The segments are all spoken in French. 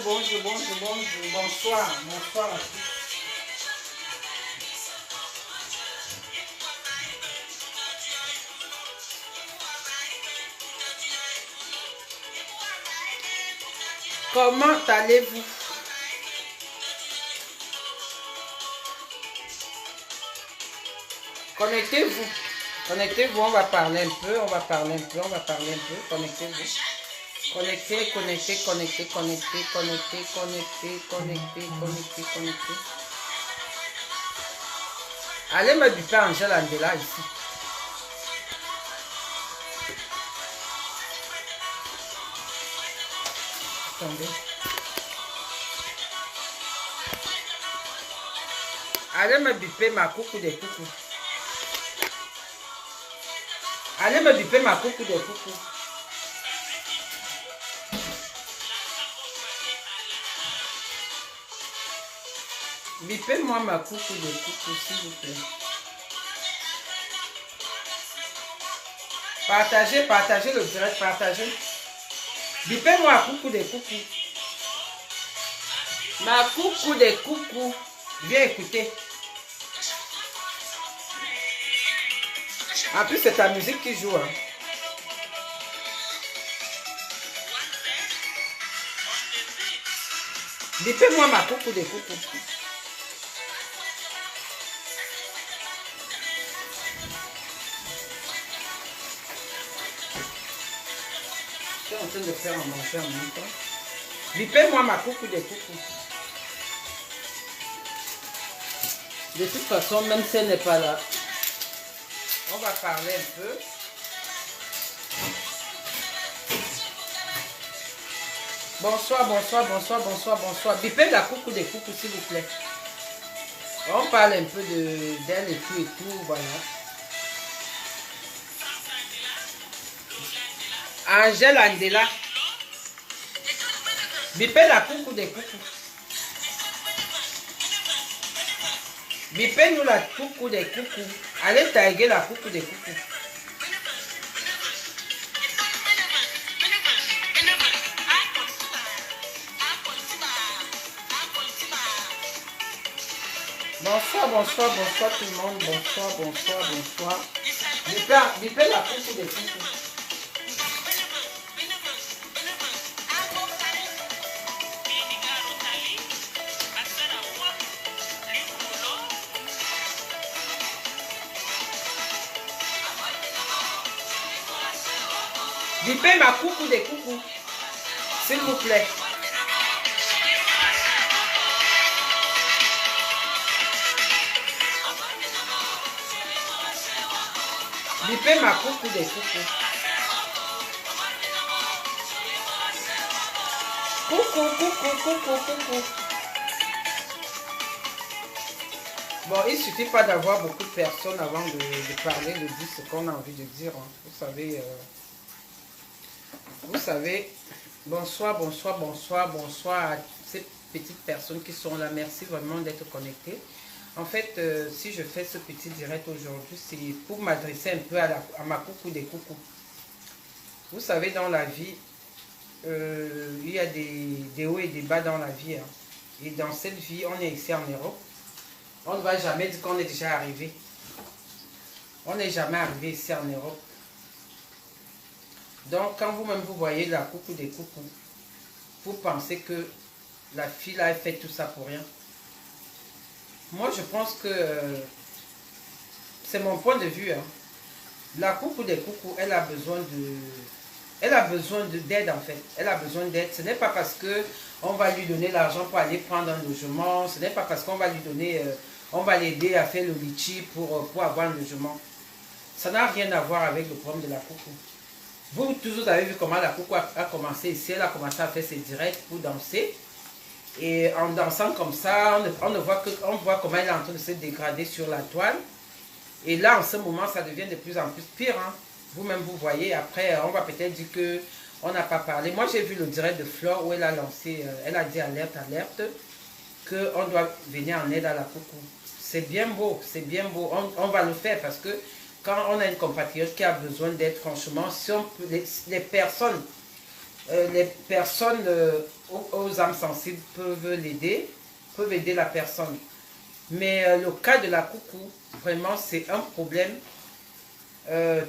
bonjour, bonsoir, bonsoir. Comment allez-vous? Connectez-vous. Connectez-vous, on va parler un peu, connectez-vous. Connectez. Allez me buter Angèle Andela ici. Attendez. Allez me buter ma coucou des coucous. Allez me buter ma coucou des coucous. Bipez-moi ma coucou de coucou, s'il vous plaît. Partagez le direct, partagez. Bipez-moi ma coucou de coucou. Ma coucou de coucou. Viens écouter. En plus, c'est ta musique qui joue. Hein. Bipez-moi ma coucou de coucou. Je suis en train de faire un manger en même temps. Bipez-moi ma coucou de coucou. De toute façon, même si elle n'est pas là, on va parler un peu. Bonsoir. Bipez la coucou des coucous, s'il vous plaît. On parle un peu d'elle et tout, voilà. Angèle Andela. Bipez la coucou des coucous. Bipez-nous la coucou des coucous. Allez taguer la coucou des coucous. Bonsoir tout le monde. Bonsoir. Bipez la coucou des coucous. Bipez ma coucou des coucous, s'il vous plaît. Bipez ma coucou des coucous. Coucou. Bon, il ne suffit pas d'avoir beaucoup de personnes avant de parler, de dire ce qu'on a envie de dire. Hein. Vous savez, bonsoir à ces petites personnes qui sont là. Merci vraiment d'être connectées. En fait, si je fais ce petit direct aujourd'hui, c'est pour m'adresser un peu à ma coucou des coucous. Vous savez, dans la vie, il y a des hauts et des bas dans la vie. Hein. Et dans cette vie, on est ici en Europe. On ne va jamais dire qu'on est déjà arrivé. On n'est jamais arrivé ici en Europe. Donc, quand vous-même vous voyez la coucou des coucous, vous pensez que la fille là, elle fait tout ça pour rien. Moi, je pense que c'est mon point de vue. Hein. La coucou des coucous, elle a besoin d'aide en fait. Elle a besoin d'aide. Ce n'est pas parce que on va lui donner l'argent pour aller prendre un logement. Ce n'est pas parce qu'on va lui donner, on va l'aider à faire le litchi pour avoir un logement. Ça n'a rien à voir avec le problème de la coucou. Vous tous avez vu comment la coucou a commencé ici. Elle a commencé à faire ses directs pour danser. Et en dansant comme ça, on voit comment elle est en train de se dégrader sur la toile. Et là, en ce moment, ça devient de plus en plus pire. Hein. Vous-même, vous voyez. Après, on va peut-être dire qu'on n'a pas parlé. Moi, j'ai vu le direct de Flore où elle a lancé, elle a dit alerte, qu'on doit venir en aide à la coucou. C'est bien beau, c'est bien beau. On va le faire parce que quand on a une compatriote qui a besoin d'aide, franchement, si on peut, les personnes les personnes aux âmes sensibles peuvent l'aider, peuvent aider la personne. Mais le cas de la coucou, vraiment, c'est un problème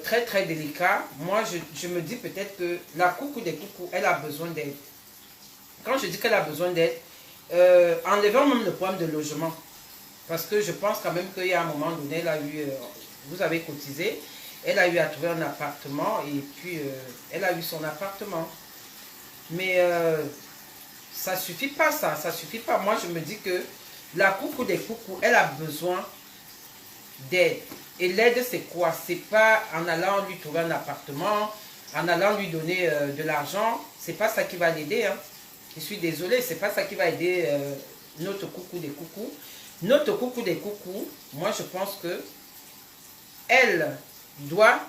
très très délicat. Moi, je me dis peut-être que la coucou des coucous, elle a besoin d'aide. Quand je dis qu'elle a besoin d'aide, enlevons même le problème de logement. Parce que je pense quand même qu'il y a un moment donné, elle a eu, vous avez cotisé, elle a eu à trouver un appartement et puis elle a eu son appartement. Mais ça ne suffit pas ça, ça ne suffit pas. Moi, je me dis que la coucou des coucous, elle a besoin d'aide. Et l'aide, c'est quoi? C'est pas en allant lui trouver un appartement, en allant lui donner de l'argent. C'est pas ça qui va l'aider. Hein. Je suis désolée, c'est pas ça qui va aider notre coucou des coucous. Notre coucou des coucous, moi je pense que elle doit,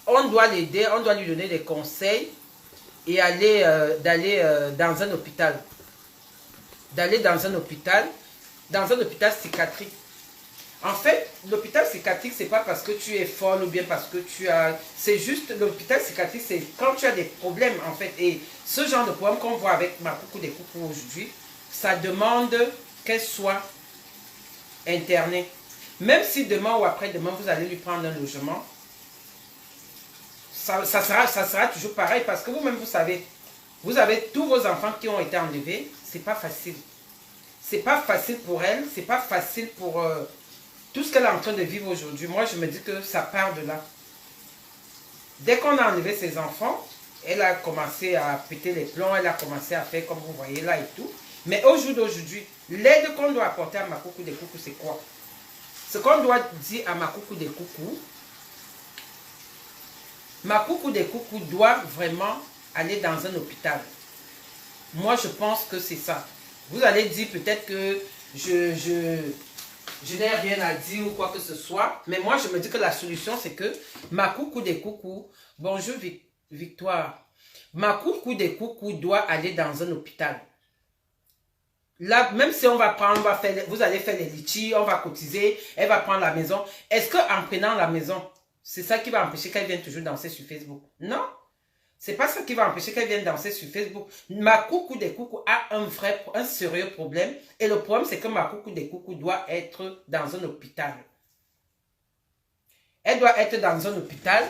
on doit l'aider, on doit lui donner des conseils et d'aller dans un hôpital. D'aller dans un hôpital psychiatrique. En fait, l'hôpital psychiatrique, c'est pas parce que tu es folle ou bien parce que tu as... C'est juste, l'hôpital psychiatrique, c'est quand tu as des problèmes, en fait. Et ce genre de problème qu'on voit avec ma coucou des coucous aujourd'hui, ça demande qu'elle soit internée. Même si demain ou après-demain, vous allez lui prendre un logement, ça sera toujours pareil parce que vous-même, vous avez tous vos enfants qui ont été enlevés, c'est pas facile. C'est pas facile pour elle, c'est pas facile pour... tout ce qu'elle est en train de vivre aujourd'hui, moi je me dis que ça part de là. Dès qu'on a enlevé ses enfants, elle a commencé à péter les plombs, elle a commencé à faire comme vous voyez là et tout. Mais au jour d'aujourd'hui, l'aide qu'on doit apporter à ma coucou des coucous, c'est quoi? Ce qu'on doit dire à ma coucou des coucous doit vraiment aller dans un hôpital. Moi je pense que c'est ça. Vous allez dire peut-être que je n'ai rien à dire ou quoi que ce soit. Mais moi, je me dis que la solution, c'est que ma coucou des coucous, bonjour Victoire, ma coucou des coucous doit aller dans un hôpital. Là, même si on va prendre, vous allez faire les litchis, on va cotiser, elle va prendre la maison. Est-ce qu'en prenant la maison, c'est ça qui va empêcher qu'elle vienne toujours danser sur Facebook? Non. C'est pas ça qui va empêcher qu'elle vienne danser sur Facebook. Ma coucou des coucous a un sérieux problème. Et le problème, c'est que ma coucou des coucous doit être dans un hôpital. Elle doit être dans un hôpital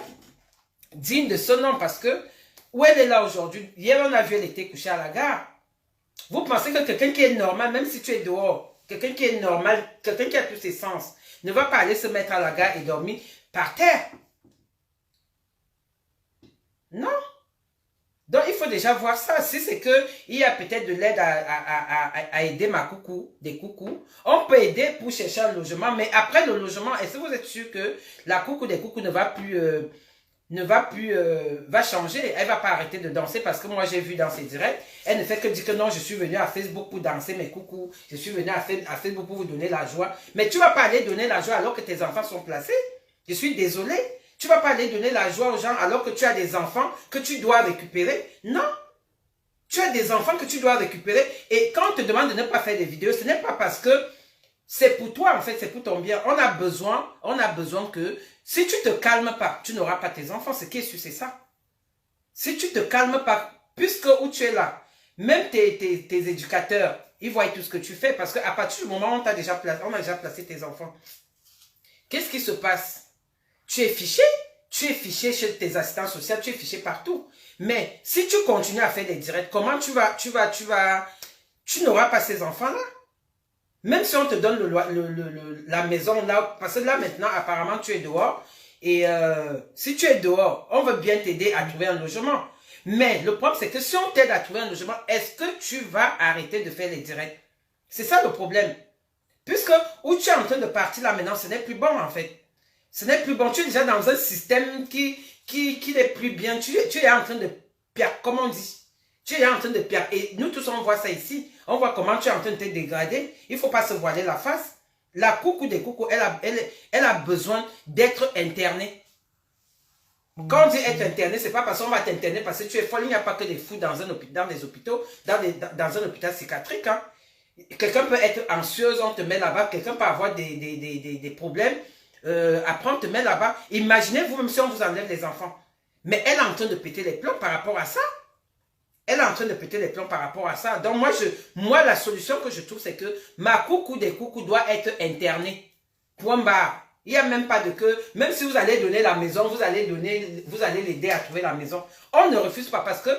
digne de ce nom parce que où elle est là aujourd'hui, hier on a vu elle était couchée à la gare. Vous pensez que quelqu'un qui est normal, même si tu es dehors, quelqu'un qui est normal, quelqu'un qui a tous ses sens, ne va pas aller se mettre à la gare et dormir par terre? Non. Donc, il faut déjà voir ça. Si c'est qu'il y a peut-être de l'aide à aider ma coucou, des coucous, on peut aider pour chercher un logement. Mais après le logement, est-ce que vous êtes sûr que la coucou des coucous va changer? Elle va pas arrêter de danser parce que moi, j'ai vu dans ses directs, elle ne fait que dire que non, je suis venue à Facebook pour danser mes coucous. Je suis venue à Facebook pour vous donner la joie. Mais tu vas pas aller donner la joie alors que tes enfants sont placés. Je suis désolée. Tu ne vas pas aller donner la joie aux gens alors que tu as des enfants que tu dois récupérer. Non. Tu as des enfants que tu dois récupérer. Et quand on te demande de ne pas faire des vidéos, ce n'est pas parce que c'est pour toi, en fait, c'est pour ton bien. On a besoin que si tu te calmes pas, tu n'auras pas tes enfants. Ce qui est sûr, c'est ça. Si tu te calmes pas, puisque où tu es là, même tes éducateurs, ils voient tout ce que tu fais parce qu'à partir du moment où on a déjà placé tes enfants, qu'est-ce qui se passe? Tu es fiché chez tes assistants sociaux, tu es fiché partout. Mais si tu continues à faire des directs, comment tu n'auras pas ces enfants-là? Même si on te donne la maison là, parce que là maintenant, apparemment, tu es dehors. Et si tu es dehors, on veut bien t'aider à trouver un logement. Mais le problème, c'est que si on t'aide à trouver un logement, est-ce que tu vas arrêter de faire les directs? C'est ça le problème. Puisque où tu es en train de partir là maintenant, ce n'est plus bon en fait. Ce n'est plus bon. Tu es déjà dans un système qui n'est plus bien. Tu es en train de perdre, comme on dit. Tu es en train de perdre. Et nous tous, on voit ça ici. On voit comment tu es en train de te dégrader. Il ne faut pas se voiler la face. La coucou des coucous, elle a besoin d'être internée. Quand on dit être interné, ce n'est pas parce qu'on va t'interner parce que tu es folle. Il n'y a pas que des fous dans un hôpital, dans un hôpital psychiatrique. Hein. Quelqu'un peut être anxieuse, on te met là-bas. Quelqu'un peut avoir des problèmes. Après on te met là-bas. Imaginez vous-même si on vous enlève les enfants. Mais elle est en train de péter les plombs par rapport à ça. Elle est en train de péter les plombs par rapport à ça. Donc moi la solution que je trouve, c'est que ma coucou des coucous doit être internée. Point barre. Il n'y a même pas de que, même si vous allez donner la maison, vous allez l'aider à trouver la maison. On ne refuse pas parce que,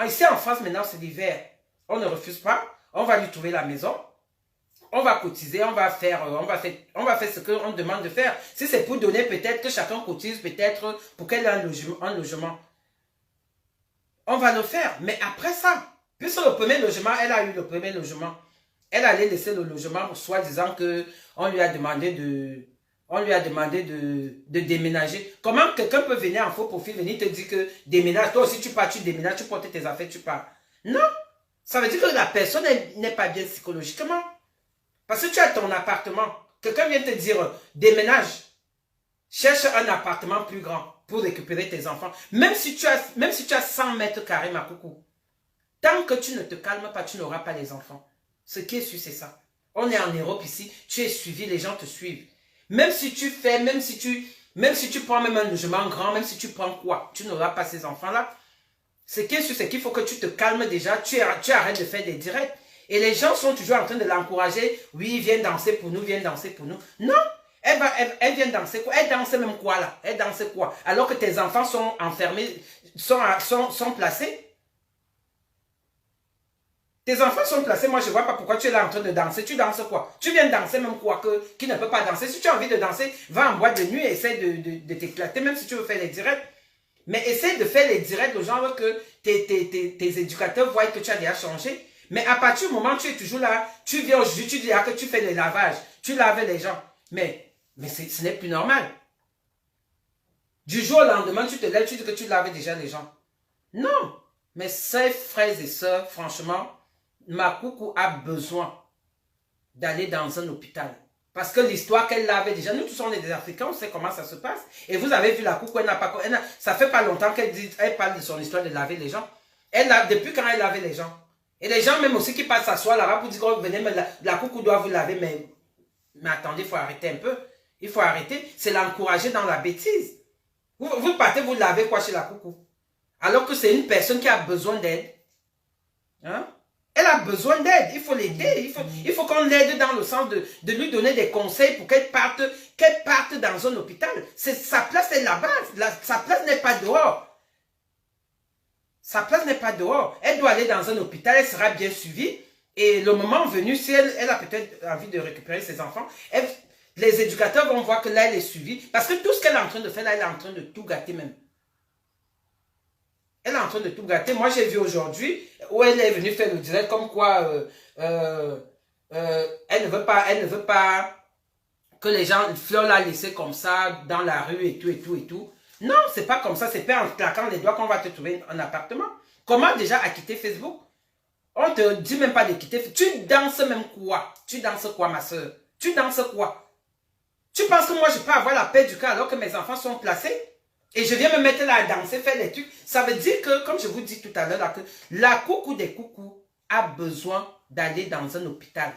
ici en France maintenant c'est l'hiver. On ne refuse pas. On va lui trouver la maison. On va cotiser, on va faire ce qu'on demande de faire. Si c'est pour donner, peut-être que chacun cotise, peut-être pour qu'elle ait un logement. On va le faire. Mais après ça, puisque le premier logement, elle a eu le premier logement. Elle allait laisser le logement, soi-disant qu'on lui a demandé de déménager. Comment quelqu'un peut venir en faux profil, venir te dire que déménage, toi aussi tu pars, tu déménages, tu portes tes affaires, tu pars. Non, ça veut dire que la personne n'est pas bien psychologiquement. Parce que tu as ton appartement. Quelqu'un vient te dire, déménage. Cherche un appartement plus grand pour récupérer tes enfants. Même si tu as 100 mètres carrés, ma coucou. Tant que tu ne te calmes pas, tu n'auras pas les enfants. Ce qui est sûr, c'est ça. On est en Europe ici, tu es suivi, les gens te suivent. Même si tu prends même un logement grand, même si tu prends quoi, tu n'auras pas ces enfants-là. Ce qui est sûr, c'est qu'il faut que tu te calmes déjà, tu arrêtes de faire des directs. Et les gens sont toujours en train de l'encourager. Oui, viens danser pour nous, viens danser pour nous. Non, elle vient danser quoi? Elle danse même quoi là? Elle danse quoi? Alors que tes enfants sont enfermés, sont placés. Tes enfants sont placés, moi je ne vois pas pourquoi tu es là en train de danser. Tu danses quoi? Tu viens danser même quoi qui ne peut pas danser. Si tu as envie de danser, va en boîte de nuit et essaie de t'éclater, même si tu veux faire les directs. Mais essaie de faire les directs de genre que tes éducateurs voient que tu as déjà changé. Mais à partir du moment où tu es toujours là, tu viens aujourd'hui, tu dis que tu fais les lavages, tu laves les gens. Mais ce n'est plus normal. Du jour au lendemain, tu te lèves, tu dis que tu laves déjà les gens. Non. Mais ces frères et sœurs, franchement, ma coucou a besoin d'aller dans un hôpital. Parce que l'histoire qu'elle avait déjà, nous tous on est des Africains, on sait comment ça se passe. Et vous avez vu la coucou, ça fait pas longtemps qu'elle parle de son histoire de laver les gens. Depuis quand elle lavait les gens. Et les gens même aussi qui passent s'asseoir là-bas pour dire que venez, mais la coucou doit vous laver, mais attendez, il faut arrêter un peu. Il faut arrêter. C'est l'encourager dans la bêtise. Vous partez, vous lavez quoi chez la coucou? Alors que c'est une personne qui a besoin d'aide. Hein? Elle a besoin d'aide. Il faut l'aider. Il faut qu'on l'aide dans le sens de lui donner des conseils pour qu'elle parte dans un hôpital. Sa place est là-bas. Sa place n'est pas dehors. Sa place n'est pas dehors. Elle doit aller dans un hôpital, elle sera bien suivie. Et le moment venu, si elle a peut-être envie de récupérer ses enfants, les éducateurs vont voir que là, elle est suivie. Parce que tout ce qu'elle est en train de faire, là, elle est en train de tout gâter même. Elle est en train de tout gâter. Moi, j'ai vu aujourd'hui où elle est venue faire le direct comme quoi elle ne veut pas que les gens veulent la laisser comme ça dans la rue et tout et tout et tout. Non, c'est pas comme ça. C'est pas en claquant les doigts qu'on va te trouver un appartement. Comment déjà à quitter Facebook? On te dit même pas de quitter. Tu danses même quoi? Tu danses quoi, ma soeur? Tu danses quoi? Tu penses que moi, je peux avoir la paix du cœur alors que mes enfants sont placés? Et je viens me mettre là à danser, faire des trucs. Ça veut dire que, comme je vous dis tout à l'heure, que la coucou des coucous a besoin d'aller dans un hôpital.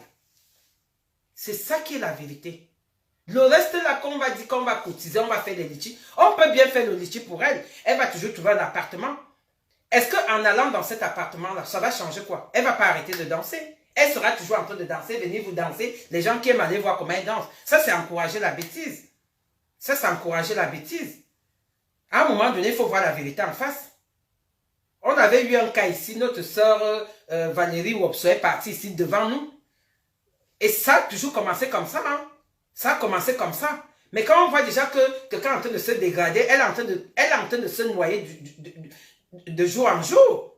C'est ça qui est la vérité. Le reste là, qu'on va dire qu'on va cotiser, on va faire des litiges. On peut bien faire le litige pour elle. Elle va toujours trouver un appartement. Est-ce qu'en allant dans cet appartement-là, ça va changer quoi? Elle ne va pas arrêter de danser. Elle sera toujours en train de danser, venir vous danser. Les gens qui aiment aller voir comment elle danse. Ça, c'est encourager la bêtise. Ça, c'est encourager la bêtise. À un moment donné, il faut voir la vérité en face. On avait eu un cas ici, notre sœur Valérie Wopso est partie ici devant nous. Et ça a toujours commencé comme ça. Hein? Ça a commencé comme ça. Mais quand on voit déjà que quelqu'un est en train de se dégrader, elle est en train de se noyer de jour en jour.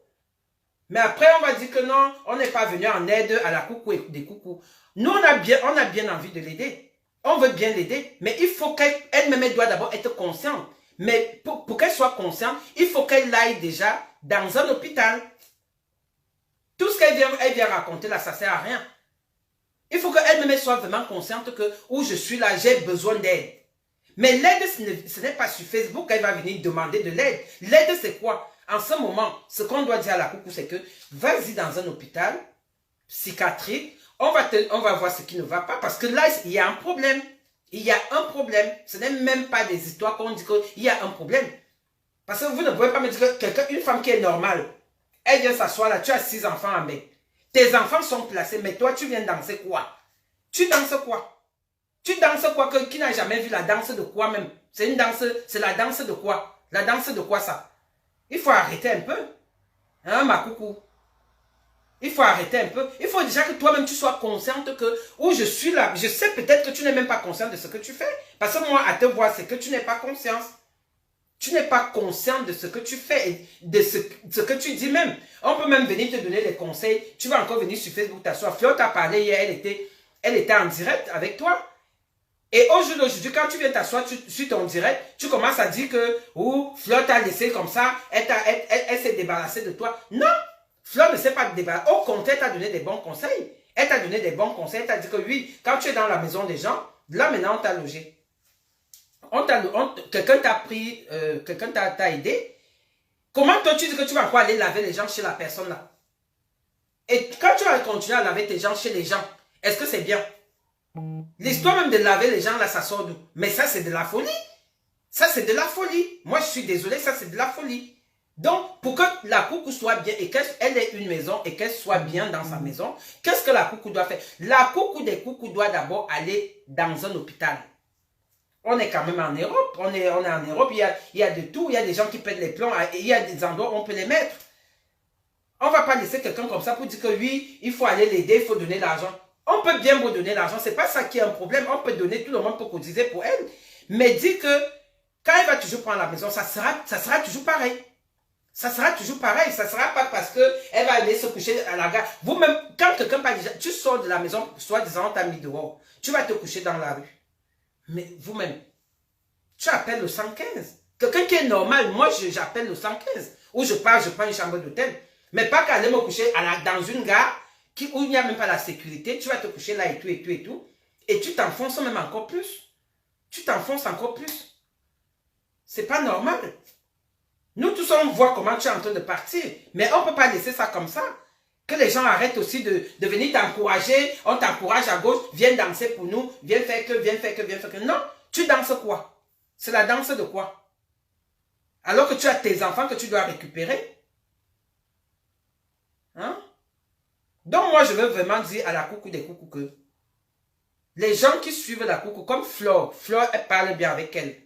Mais après, on va dire que non, on n'est pas venu en aide à la coucou et des coucous. Nous, on a bien envie de l'aider. On veut bien l'aider. Mais il faut qu'elle-même, elle doit d'abord être consciente. Mais pour qu'elle soit consciente, il faut qu'elle aille déjà dans un hôpital. Tout ce qu'elle vient raconter là, ça ne sert à rien. Il faut qu'elle-même soit vraiment consciente que où je suis là, j'ai besoin d'aide. Mais l'aide, ce n'est pas sur Facebook qu'elle va venir demander de l'aide. L'aide, c'est quoi? En ce moment, ce qu'on doit dire à la coucou, c'est que vas-y dans un hôpital psychiatrique, on va voir ce qui ne va pas parce que là, il y a un problème. Il y a un problème. Ce n'est même pas des histoires qu'on dit qu'il y a un problème. Parce que vous ne pouvez pas me dire que une femme qui est normale, Elle vient s'asseoir là, tu as 6 enfants avec. Tes enfants sont placés, mais toi, tu viens danser quoi? Tu danses quoi? Tu danses quoi? Qui n'a jamais vu la danse de quoi même? C'est une danse, c'est la danse de quoi? La danse de quoi ça? Il faut arrêter un peu. Hein, ma coucou? Il faut arrêter un peu. Il faut déjà que toi-même tu sois consciente que où je suis là, je sais peut-être que tu n'es même pas consciente de ce que tu fais. Parce que moi, à te voir, c'est que tu n'es pas consciente. Tu n'es pas consciente de ce que tu fais et de ce que tu dis même. On peut même venir te donner des conseils. Tu vas encore venir sur Facebook t'asseoir. Fleur t'a parlé hier, elle était en direct avec toi. Et aujourd'hui, quand tu viens t'asseoir sur ton direct, tu commences à dire que Fleur t'a laissé comme ça, elle s'est débarrassée de toi. Non! Fleur ne s'est pas débarrassée. Au contraire, elle t'a donné des bons conseils. Elle t'a donné des bons conseils. Elle t'a dit que oui, quand tu es dans la maison des gens, là maintenant on t'a logé. Quelqu'un t'a pris, quelqu'un t'a aidé. Comment toi tu dis que tu vas encore aller laver les gens chez la personne là? Et quand tu vas continuer à laver tes gens chez les gens, est-ce que c'est bien? L'histoire même de laver les gens là, ça sort d'où? Mais ça c'est de la folie. Ça c'est de la folie. Moi je suis désolé, ça c'est de la folie. Donc, pour que la coucou soit bien et qu'elle ait une maison et qu'elle soit bien dans sa maison, qu'est-ce que la coucou doit faire? La coucou des coucous doit d'abord aller dans un hôpital. On est quand même en Europe. On est en Europe, il y a de tout. Il y a des gens qui pètent les plombs. Il y a des endroits où on peut les mettre. On ne va pas laisser quelqu'un comme ça pour dire que oui, il faut aller l'aider, il faut donner l'argent. On peut bien vous donner l'argent. Ce n'est pas ça qui est un problème. On peut donner, tout le monde peut cotiser pour elle. Mais dit que quand elle va toujours prendre la maison, ça sera toujours pareil. Ça sera toujours pareil. Ça ne sera pas parce qu'elle va aller se coucher à la gare. Vous-même, quand quelqu'un parle déjà, tu sors de la maison, soi-disant, on t'a mis dehors. Tu vas te coucher dans la rue. Mais vous-même, tu appelles le 115. Quelqu'un qui est normal, moi j'appelle le 115. Ou je pars, je prends une chambre d'hôtel. Mais pas qu'aller me coucher dans une gare où il n'y a même pas la sécurité. Tu vas te coucher là et tout, et tout, et tout. Et tu t'enfonces même encore plus. Tu t'enfonces encore plus. C'est pas normal. Nous tous, on voit comment tu es en train de partir. Mais on ne peut pas laisser ça comme ça. Que les gens arrêtent aussi de venir t'encourager. On t'encourage à gauche. Viens danser pour nous. Viens faire que, viens faire que, viens faire que. Non, tu danses quoi? C'est la danse de quoi? Alors que tu as tes enfants que tu dois récupérer. Hein? Donc moi, je veux vraiment dire à la coucou des coucous que les gens qui suivent la coucou, comme Fleur, elle parle bien avec elle.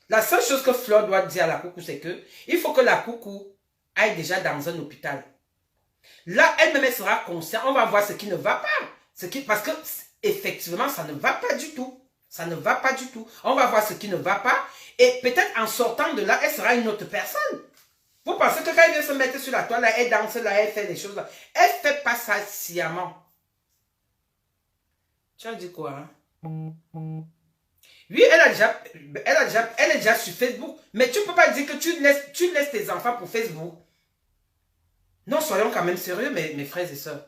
La seule chose que Fleur doit dire à la coucou, c'est que il faut que la coucou aille déjà dans un hôpital. Là, elle-même sera consciente. On va voir ce qui ne va pas. Parce que, effectivement, ça ne va pas du tout. Ça ne va pas du tout. On va voir ce qui ne va pas. Et peut-être en sortant de là, elle sera une autre personne. Vous pensez que quand elle vient se mettre sur la toile, là, elle danse là, elle fait des choses là. Elle ne fait pas ça sciemment. Tu as dit quoi, hein? Oui, elle est déjà sur Facebook. Mais tu ne peux pas dire que tu laisses tes enfants pour Facebook. Non, soyons quand même sérieux, mes frères et sœurs.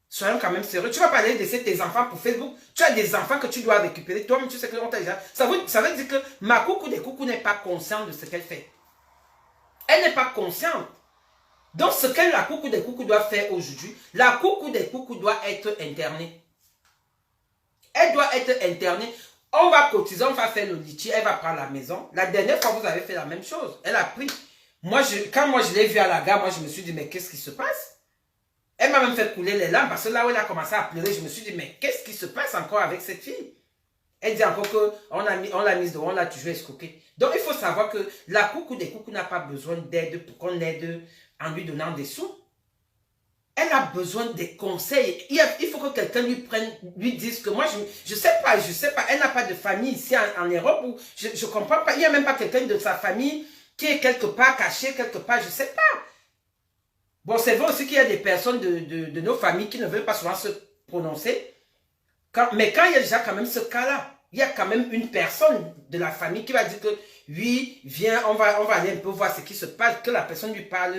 Soyons quand même sérieux. Tu ne vas pas aller laisser tes enfants pour Facebook. Tu as des enfants que tu dois récupérer. Toi-même, tu sais que on t'a déjà... Ça veut dire que ma coucou des coucous n'est pas consciente de ce qu'elle fait. Elle n'est pas consciente. Donc, ce que la coucou des coucous doit faire aujourd'hui, la coucou des coucous doit être internée. Elle doit être internée. On va cotiser, on va faire le litchi, elle va prendre la maison. La dernière fois, vous avez fait la même chose. Elle a pris... Quand moi je l'ai vue à la gare, moi je me suis dit, mais qu'est-ce qui se passe? Elle m'a même fait couler les larmes parce que là où elle a commencé à pleurer, je me suis dit, mais qu'est-ce qui se passe encore avec cette fille? Elle dit encore qu'on l'a mise dehors, on l'a toujours escroquée. Donc il faut savoir que la coucou des coucous n'a pas besoin d'aide pour qu'on l'aide en lui donnant des sous. Elle a besoin des conseils. Il faut que quelqu'un lui dise que moi, je sais pas, elle n'a pas de famille ici en Europe où je comprends pas. Il n'y a même pas quelqu'un de sa famille qui est quelque part caché, quelque part, je ne sais pas. Bon, c'est vrai aussi qu'il y a des personnes de nos familles qui ne veulent pas souvent se prononcer. Mais quand il y a déjà quand même ce cas-là, il y a quand même une personne de la famille qui va dire que oui, viens, on va aller un peu voir ce qui se passe, que la personne lui parle.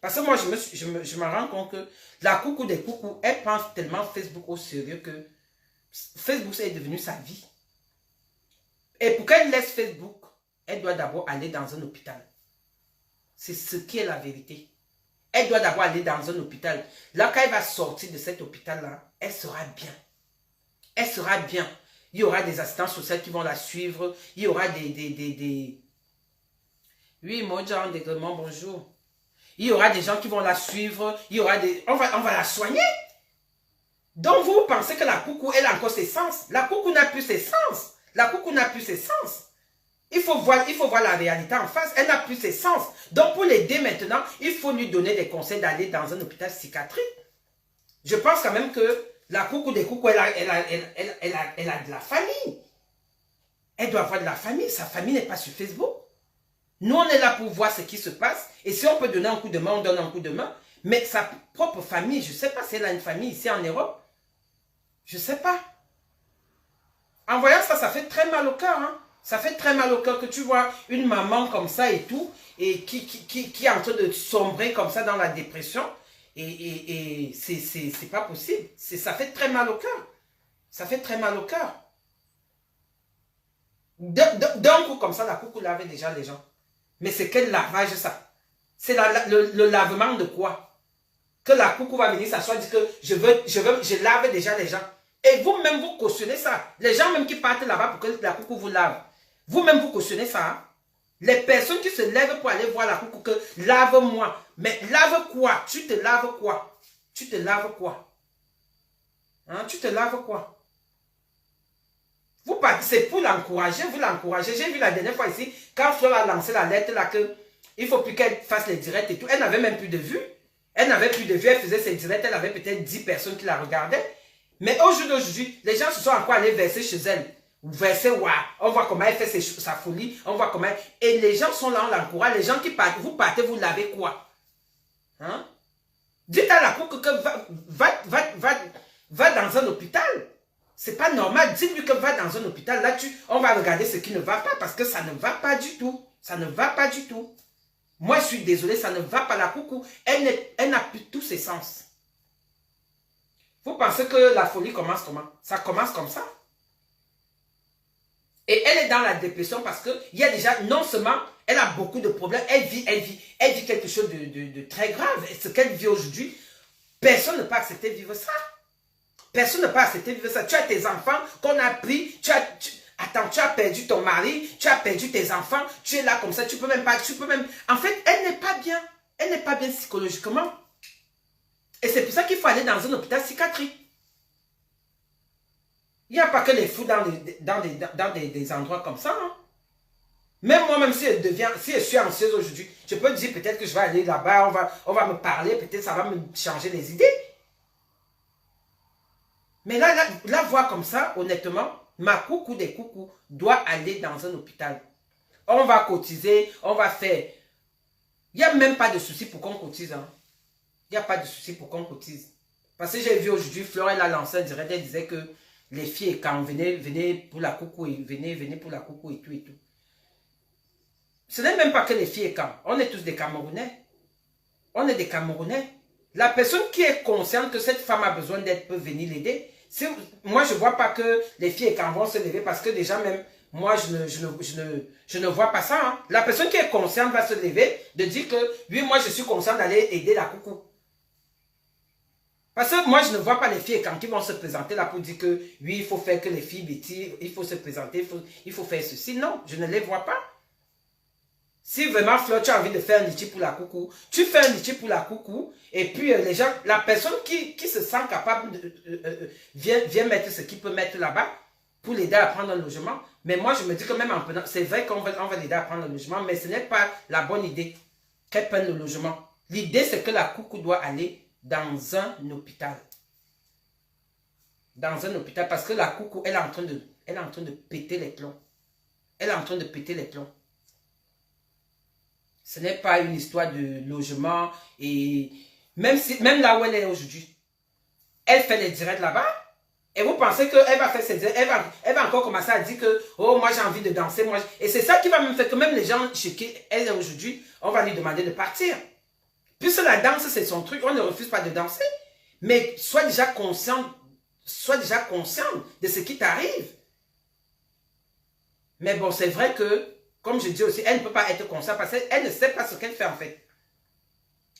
Parce que moi, je me rends compte que la coucou des coucous, elle pense tellement Facebook au sérieux que Facebook est devenu sa vie. Et pour qu'elle laisse Facebook, elle doit d'abord aller dans un hôpital. C'est ce qui est la vérité. Elle doit d'abord aller dans un hôpital. Là, quand elle va sortir de cet hôpital-là, elle sera bien. Elle sera bien. Il y aura des assistants sociaux qui vont la suivre. Il y aura des... Oui, mon Jean Dégrement, bonjour. il y aura des gens qui vont la suivre, il y aura des... On va la soigner. Donc vous pensez que la coucou, elle a encore ses sens. La coucou n'a plus ses sens. La coucou n'a plus ses sens. Il faut voir la réalité en face. Elle n'a plus ses sens. Donc pour l'aider maintenant, il faut lui donner des conseils d'aller dans un hôpital psychiatrique. Je pense quand même que la coucou des coucous, elle a de la famille. Elle doit avoir de la famille. Sa famille n'est pas sur Facebook. Nous, on est là pour voir ce qui se passe. Et si on peut donner un coup de main, on donne un coup de main. Mais sa propre famille, je ne sais pas si elle a une famille ici en Europe. Je ne sais pas. En voyant ça, ça fait très mal au cœur. Hein? Ça fait très mal au cœur que tu vois une maman comme ça et tout, et qui est en train de sombrer comme ça dans la dépression. Et c'est pas possible. Ça fait très mal au cœur. Ça fait très mal au cœur. D'un coup comme ça, la coucou lavait déjà les gens. Mais c'est quel lavage ça? C'est le lavement de quoi? Que la coucou va venir s'asseoir et dire que je lave déjà les gens. Et vous-même, vous cautionnez ça. Les gens même qui partent là-bas pour que la coucou vous lave. Vous-même, vous cautionnez ça. Hein? Les personnes qui se lèvent pour aller voir la coucou que lave-moi. Mais lave quoi? Tu te laves quoi? Tu te laves quoi? Hein? Tu te laves quoi? Vous partez, c'est pour l'encourager, vous l'encouragez. J'ai vu la dernière fois ici, quand Fleur a lancé la lettre là, que il ne faut plus qu'elle fasse les directs et tout. Elle n'avait même plus de vues. Elle n'avait plus de vues, elle faisait ses directs, elle avait peut-être 10 personnes qui la regardaient. Mais au jour d'aujourd'hui, les gens se sont encore allés verser chez elle. Verser, waouh, on voit comment elle fait sa folie, on voit comment et les gens sont là, on l'encourage. Les gens qui partent, vous vous lavez quoi? Hein? Dites à la couple que va dans un hôpital. C'est pas normal. Dites-lui que va dans un hôpital. Là, on va regarder ce qui ne va pas parce que ça ne va pas du tout. Ça ne va pas du tout. Moi, je suis désolé, ça ne va pas. La coucou, elle n'a plus tous ses sens. Vous pensez que la folie commence comment? Ça commence comme ça. Et elle est dans la dépression parce qu'il y a déjà, non seulement, elle a beaucoup de problèmes, elle vit quelque chose de très grave. Et ce qu'elle vit aujourd'hui, personne ne peut accepter de vivre ça. Personne ne peut accepter de vivre ça. Tu as tes enfants qu'on a pris, attends, tu as perdu ton mari, tu as perdu tes enfants, tu es là comme ça, tu peux même pas, en fait, elle n'est pas bien. Elle n'est pas bien psychologiquement. Et c'est pour ça qu'il faut aller dans un hôpital psychiatrique. Il n'y a pas que les fous dans des endroits comme ça. Hein. Même moi-même, si je suis anxieuse aujourd'hui, je peux dire peut-être que je vais aller là-bas, on va me parler, peut-être ça va me changer les idées. Mais là, voir comme ça, honnêtement, ma coucou des coucous doit aller dans un hôpital. On va cotiser, on va faire. Il n'y a même pas de souci pour qu'on cotise. Hein. Il n'y a pas de souci pour qu'on cotise. Parce que j'ai vu aujourd'hui, Fleur, elle a lancé un direct, elle disait que les filles, quand venez pour la coucou, et venez pour la coucou et tout et tout. Ce n'est même pas que les filles, quand. On est tous des Camerounais. On est des Camerounais. La personne qui est consciente que cette femme a besoin d'aide peut venir l'aider. Moi, je ne vois pas que les filles quand vont se lever parce que déjà même, moi, je ne vois pas ça. Hein. La personne qui est consciente va se lever de dire que, oui, moi, je suis consciente d'aller aider la coucou. Parce que moi, je ne vois pas les filles quand ils vont se présenter là pour dire que, oui, il faut faire que les filles bêtises, il faut se présenter, il faut faire ceci. Non, je ne les vois pas. Si vraiment, Fleur, tu as envie de faire un litchi pour la coucou, tu fais un litchi pour la coucou, et puis les gens, la personne qui se sent capable vient mettre ce qu'il peut mettre là-bas pour l'aider à prendre un logement. Mais moi, je me dis que même en prenant, c'est vrai qu'on va l'aider à prendre un logement, mais ce n'est pas la bonne idée qu'elle prenne le logement. L'idée, c'est que la coucou doit aller dans un hôpital. Dans un hôpital, parce que la coucou, elle est en train de péter les plombs. Elle est en train de péter les plombs. Ce n'est pas une histoire de logement et même là où elle est aujourd'hui, elle fait les directs là-bas et vous pensez qu'elle va faire ses directs, elle va encore commencer à dire que oh moi j'ai envie de danser, et c'est ça qui va me faire que même les gens chez qui elle est aujourd'hui, on va lui demander de partir. Puisque la danse c'est son truc, on ne refuse pas de danser, mais sois déjà conscient de ce qui t'arrive. Mais bon, c'est vrai que comme je dis aussi, elle ne peut pas être consciente parce qu'elle ne sait pas ce qu'elle fait en fait.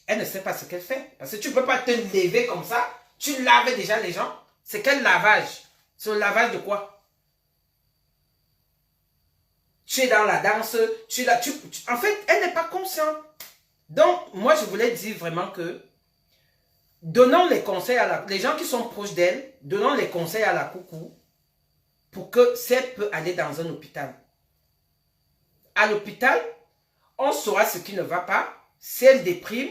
Elle ne sait pas ce qu'elle fait. Parce que tu ne peux pas te lever comme ça. Tu laves déjà les gens. C'est quel lavage? C'est le lavage de quoi? Tu es dans la danse. En fait, elle n'est pas consciente. Donc, moi, je voulais dire vraiment que donnons les conseils à les gens qui sont proches d'elle, donnons les conseils à la coucou pour que si elle peut aller dans un hôpital. À l'hôpital, on saura ce qui ne va pas. Si elle déprime,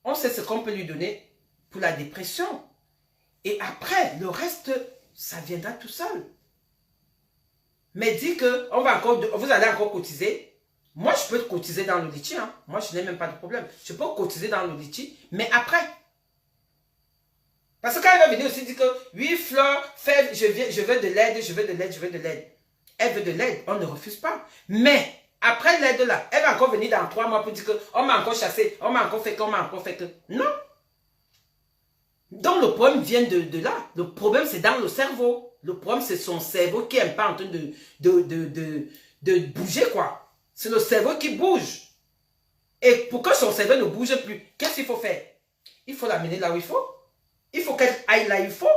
on sait ce qu'on peut lui donner pour la dépression. Et après, le reste, ça viendra tout seul. Mais dit que vous allez encore cotiser. Moi, je peux cotiser dans le litchi. Hein. Moi, je n'ai même pas de problème. Je peux cotiser dans le litchi, mais après. Parce que quand elle va venir aussi dire que, oui, Fleur, je veux de l'aide, je veux de l'aide, je veux de l'aide. Elle veut de l'aide, on ne refuse pas. Mais, après l'aide là, elle va encore venir dans 3 mois pour dire que, on m'a encore chassé, on m'a encore fait que, on m'a encore fait que. Non. Donc, le problème vient de là. Le problème, c'est dans le cerveau. Le problème, c'est son cerveau qui n'est pas en train de bouger, quoi. C'est le cerveau qui bouge. Et pour que son cerveau ne bouge plus, qu'est-ce qu'il faut faire? Il faut l'amener là où il faut. Il faut qu'elle aille là où il faut.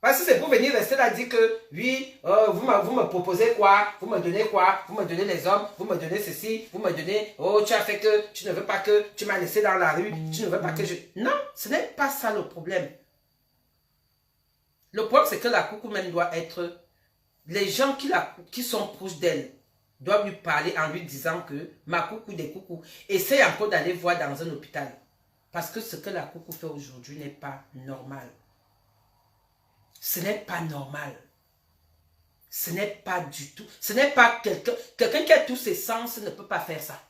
Parce que c'est pour venir rester là dire que, oui, vous me proposez quoi? Vous me donnez quoi? Vous me donnez les hommes? Vous me donnez ceci? Vous me donnez, oh, tu as fait que, tu ne veux pas que, tu m'as laissé dans la rue, tu ne veux pas que je... Non, ce n'est pas ça le problème. Le problème, c'est que la coucou même doit être... Les gens qui sont proches d'elle doivent lui parler en lui disant que ma coucou des coucous, essaye encore d'aller voir dans un hôpital. Parce que ce que la coucou fait aujourd'hui n'est pas normal. Ce n'est pas normal. Ce n'est pas du tout. Ce n'est pas quelqu'un... Quelqu'un qui a tous ses sens ne peut pas faire ça.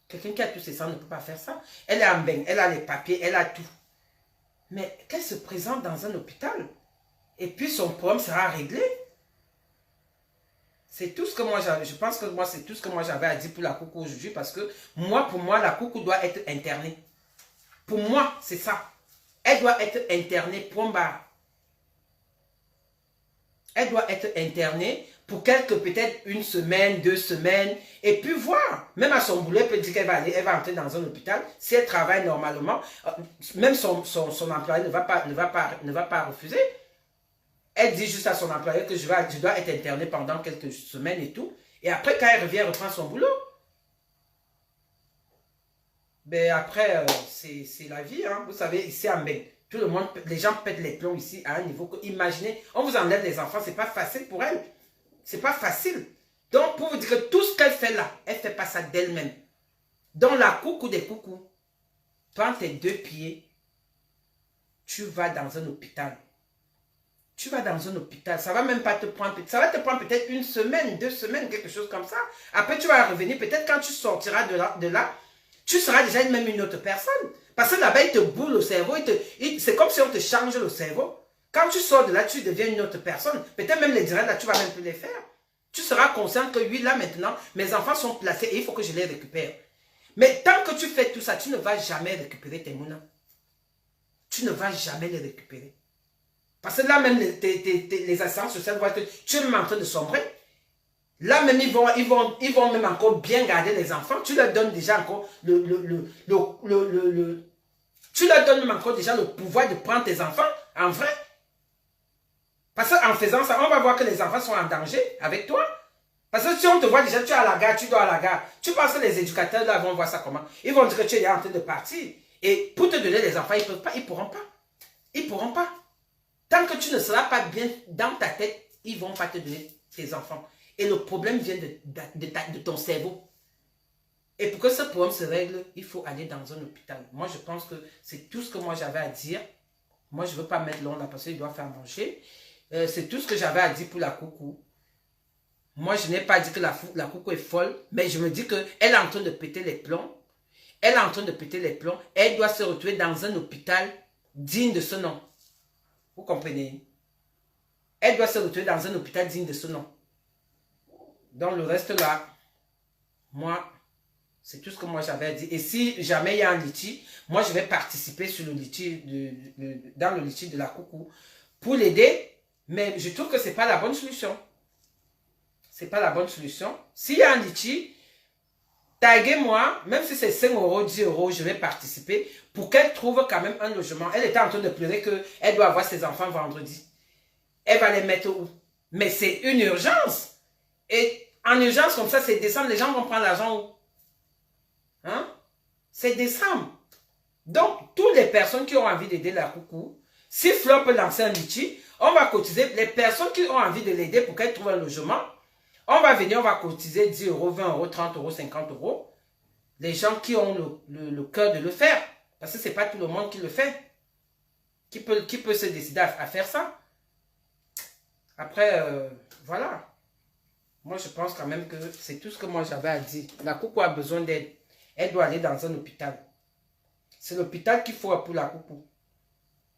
Quelqu'un qui a tous ses sens ne peut pas faire ça. Elle est en bain, elle a les papiers, elle a tout. Mais qu'elle se présente dans un hôpital et puis son problème sera réglé. C'est tout ce que moi j'avais. Je pense que moi, c'est tout ce que moi j'avais à dire pour la coucou aujourd'hui parce que pour moi, la coucou doit être internée. Pour moi, c'est ça. Elle doit être internée, point barre. Elle doit être internée pour peut-être 1 semaine, 2 semaines, et puis voir. Même à son boulot, elle peut dire qu'elle va aller, elle va entrer dans un hôpital. Si elle travaille normalement, même son employé ne va pas refuser. Elle dit juste à son employé que je dois être internée pendant quelques semaines et tout. Et après, quand elle revient, elle reprend son boulot. Mais après, c'est la vie, hein. Vous savez, ici en Bain, tout le monde, les gens pètent les plombs ici à un niveau que, imaginez, on vous enlève les enfants, c'est pas facile pour elle. C'est pas facile. Donc, pour vous dire que tout ce qu'elle fait là, elle fait pas ça d'elle-même. Donc, la coucou des coucous, prends tes 2 pieds, tu vas dans un hôpital. Tu vas dans un hôpital, ça va même pas te prendre, ça va te prendre peut-être 1 semaine, 2 semaines, quelque chose comme ça. Après, tu vas revenir, peut-être quand tu sortiras de là, tu seras déjà même une autre personne. Parce que là-bas, il te boule le cerveau. C'est comme si on te change le cerveau. Quand tu sors de là, tu deviens une autre personne. Peut-être même les directs, là, tu vas même plus les faire. Tu seras conscient que oui, là maintenant, mes enfants sont placés et il faut que je les récupère. Mais tant que tu fais tout ça, tu ne vas jamais récupérer tes mounas. Tu ne vas jamais les récupérer. Parce que là même, les assistantes sociales voient que tu es même en train de sombrer. Là même, ils vont même encore bien garder les enfants. Tu leur donnes déjà encore tu leur donnes même encore déjà le pouvoir de prendre tes enfants, en vrai. Parce qu'en faisant ça, on va voir que les enfants sont en danger avec toi. Parce que si on te voit déjà, tu es à la gare, tu dois à la gare. Tu penses que les éducateurs là vont voir ça comment? Ils vont dire que tu es en train de partir. Et pour te donner les enfants, ils ne peuvent pas, ils ne pourront pas. Ils ne pourront pas. Tant que tu ne seras pas bien dans ta tête, ils ne vont pas te donner tes enfants. Et le problème vient de ton cerveau. Et pour que ce problème se règle, il faut aller dans un hôpital. Moi, je pense que c'est tout ce que moi j'avais à dire. Moi, je ne veux pas mettre long là parce qu'il doit faire manger. C'est tout ce que j'avais à dire pour la coucou. Moi, je n'ai pas dit que la coucou est folle, mais je me dis qu'elle est en train de péter les plombs. Elle est en train de péter les plombs. Elle doit se retrouver dans un hôpital digne de ce nom. Vous comprenez? Elle doit se retrouver dans un hôpital digne de ce nom. Dans le reste là, moi, c'est tout ce que moi j'avais à dire. Et si jamais il y a un litige, moi je vais participer sur le litige dans le litige de la coucou pour l'aider. Mais je trouve que ce n'est pas la bonne solution. Ce n'est pas la bonne solution. S'il y a un litige, taguez-moi, même si c'est 5 euros, 10 euros, je vais participer pour qu'elle trouve quand même un logement. Elle était en train de pleurer qu'elle doit avoir ses enfants vendredi. Elle va les mettre où? Mais c'est une urgence. Et en urgence comme ça, c'est décembre, les gens vont prendre l'argent où? Hein? C'est décembre. Donc, toutes les personnes qui ont envie d'aider la coucou, si Fleur peut lancer un litchi, on va cotiser. Les personnes qui ont envie de l'aider pour qu'elle trouve un logement, on va venir, on va cotiser 10 euros, 20 euros, 30 euros, 50 euros. Les gens qui ont le cœur de le faire. Parce que ce n'est pas tout le monde qui le fait. Qui peut se décider à faire ça. Après, voilà. Moi, je pense quand même que c'est tout ce que moi j'avais à dire. La coucou a besoin d'aide. Elle doit aller dans un hôpital. C'est l'hôpital qu'il faut pour la coucou.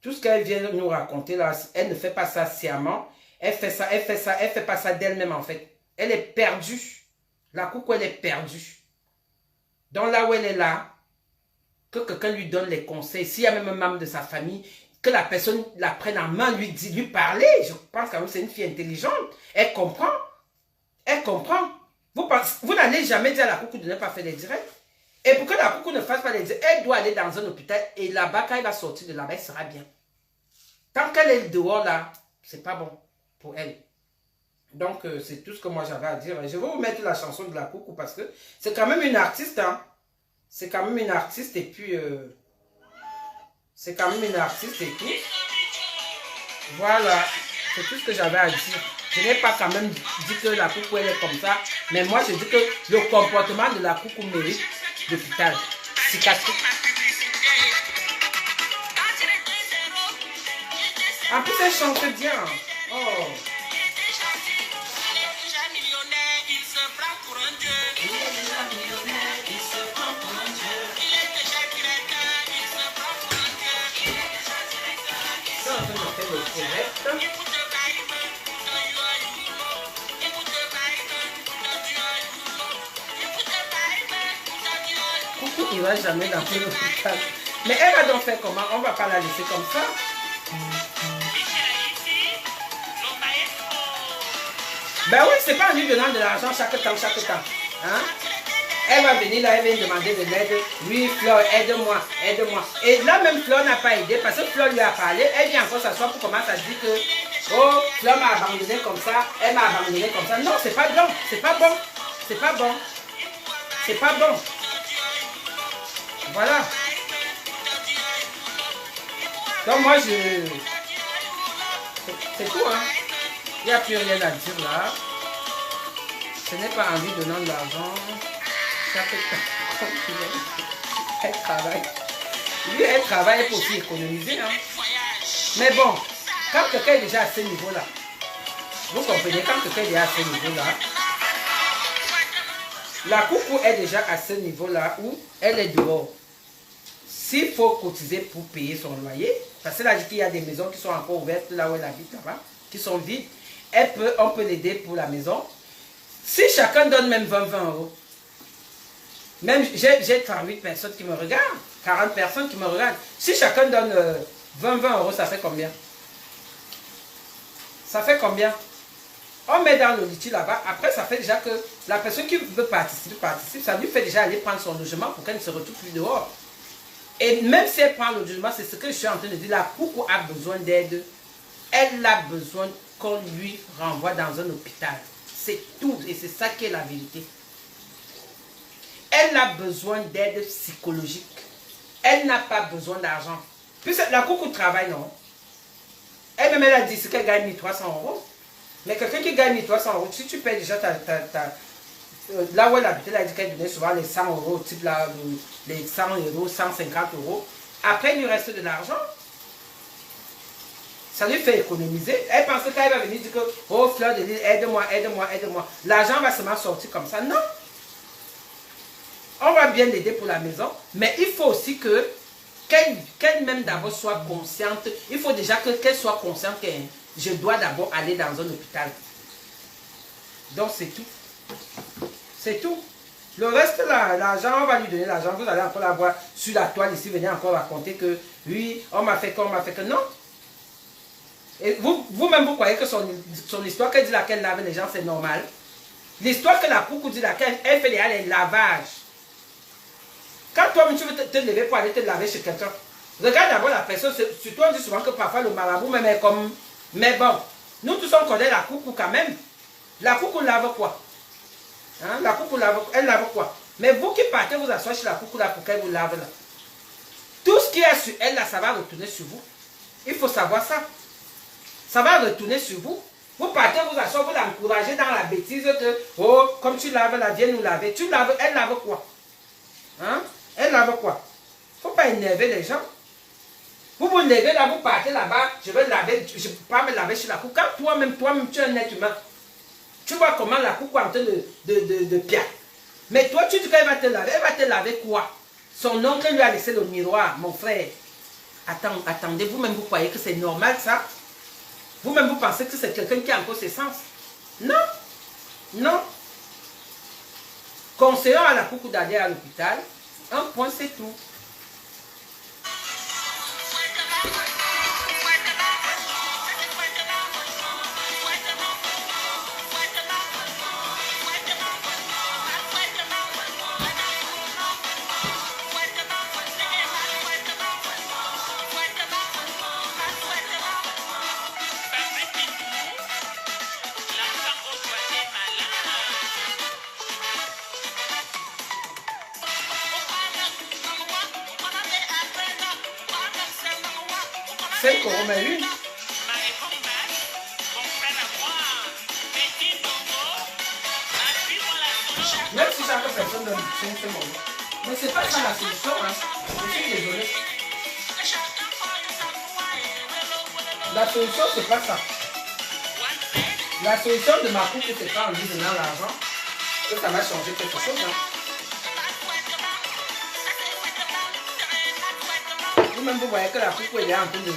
Tout ce qu'elle vient nous raconter là, elle ne fait pas ça sciemment. Elle fait pas ça d'elle-même en fait. Elle est perdue. La coucou, elle est perdue. Donc là où elle est là, que quelqu'un lui donne les conseils. S'il y a même un membre de sa famille, que la personne la prenne en main, lui parler. Je pense quand même que c'est une fille intelligente. Elle comprend. Elle comprend. Vous n'allez jamais dire à la coucou de ne pas faire les directs. Et pour que la coucou ne fasse pas les directs, elle doit aller dans un hôpital. Et là-bas, quand elle va sortir de là-bas, elle sera bien. Tant qu'elle est dehors là, c'est pas bon pour elle. Donc, c'est tout ce que moi j'avais à dire. Je vais vous mettre la chanson de la coucou parce que c'est quand même une artiste. Hein. C'est quand même une artiste et puis... c'est quand même une artiste et tout. Voilà. C'est tout ce que j'avais à dire. Je n'ai pas quand même dit que la coucou elle est comme ça. Mais moi je dis que le comportement de la coucou mérite l'hôpital psychiatrique. En plus elle chante bien. Oh. Coucou il va jamais dans l'hôpital. Mais elle va donc faire comment? On va pas la laisser comme ça. Ben oui, c'est pas en lui donnant de l'argent chaque temps. Hein? Elle va venir là, elle vient demander de l'aide. Oui, Fleur, aide-moi, aide-moi. Et là même Fleur n'a pas aidé parce que Fleur lui a parlé. Elle vient encore s'asseoir pour commencer à dire que oh, Fleur m'a abandonné comme ça, elle m'a abandonné comme ça. Non, c'est pas bon, c'est pas bon, c'est pas bon. C'est pas bon. Voilà. Donc moi je... C'est tout hein. Il n'y a plus rien à dire là. Ce n'est pas en lui donnant de l'argent. Chaque temps. Elle travaille. Lui, elle travaille pour aussi économiser. Hein. Mais bon, quand quelqu'un est déjà à ce niveau-là, vous comprenez, quand quelqu'un est déjà à ce niveau-là, la coucou est déjà à ce niveau-là où elle est dehors. S'il faut cotiser pour payer son loyer, parce que là, il y a des maisons qui sont encore ouvertes là où elle habite là-bas, qui sont vides, on peut l'aider pour la maison. Si chacun donne même 20 euros, même j'ai 38 personnes qui me regardent, 40 personnes qui me regardent. Si chacun donne 20 euros, ça fait combien? Ça fait combien? On met dans le litchi là-bas. Après, ça fait déjà que la personne qui veut participe. Ça lui fait déjà aller prendre son logement pour qu'elle ne se retrouve plus dehors. Et même si elle prend le logement, c'est ce que je suis en train de dire. La coucou a besoin d'aide. Elle a besoin qu'on lui renvoie dans un hôpital. C'est tout. Et c'est ça qui est la vérité. Elle a besoin d'aide psychologique. Elle n'a pas besoin d'argent. Puisque la coucou travaille, non? Elle-même, elle a dit qu'elle gagne 1300 euros. Mais quelqu'un qui gagne 1300 euros, si tu payes déjà là où elle habitait, elle a dit qu'elle donnait souvent les 100 euros, type là, les 100 euros, 150 euros. Après, il lui reste de l'argent. Ça lui fait économiser. Elle pense qu'elle va venir dire que, oh Fleur de Lys, aide-moi, aide-moi, aide-moi. L'argent va seulement sortir comme ça. Non. On va bien l'aider pour la maison, mais il faut aussi qu'elle-même d'abord soit consciente. Il faut déjà qu'elle soit consciente que je dois d'abord aller dans un hôpital. Donc c'est tout. C'est tout. Le reste, l'argent, on va lui donner l'argent. Vous allez encore la voir sur la toile ici, venez encore raconter que oui, on m'a fait que non. Et vous-même, vous croyez que son histoire qu'elle dit là qu'elle lave les gens, c'est normal. L'histoire que la coucou dit là qu'elle fait les lavages. Quand toi, tu veux te lever pour aller te laver chez quelqu'un, regarde d'abord la personne. Surtout, on dit souvent que parfois le marabout même est comme... Mais bon, nous tous on connaît la coucou quand même. La coucou lave quoi? Hein? La coucou lave, elle lave quoi? Mais vous qui partez vous asseoir sur la coucou là pour qu'elle vous lave là. Tout ce qui est sur elle là, ça va retourner sur vous. Il faut savoir ça. Ça va retourner sur vous. Vous partez vous asseoir, vous l'encouragez dans la bêtise que, oh, comme tu laves la viens nous laver. Tu laves, elle lave quoi? Hein? Elle lave quoi? Il ne faut pas énerver les gens. Vous vous levez là, vous partez là-bas, je vais laver, je ne peux pas me laver sur la coupe. Quand toi-même, tu es un être humain, tu vois comment la coupe est en train de pied. Mais toi, tu dis qu'elle va te laver. Elle va te laver quoi? Son oncle lui a laissé le miroir, mon frère. Attendez, vous-même, vous croyez que c'est normal ça? Vous-même, vous pensez que c'est quelqu'un qui a encore ses sens? Non. Non. Conseillons à la coucou d'aller à l'hôpital. Un point, c'est tout. C'est pour mais une. Même si chaque personne donne c'est bon. Mais c'est pas ça la solution, hein. Je suis désolé. La solution, c'est pas ça. La solution de ma coupe, c'est pas en lui donnant l'argent que ça va changer quelque chose, hein. Vous-même, vous voyez que la coupe, elle est en train de...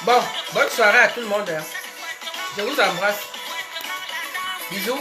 Bon, bonne soirée à tout le monde, hein. Je vous embrasse. Bisous.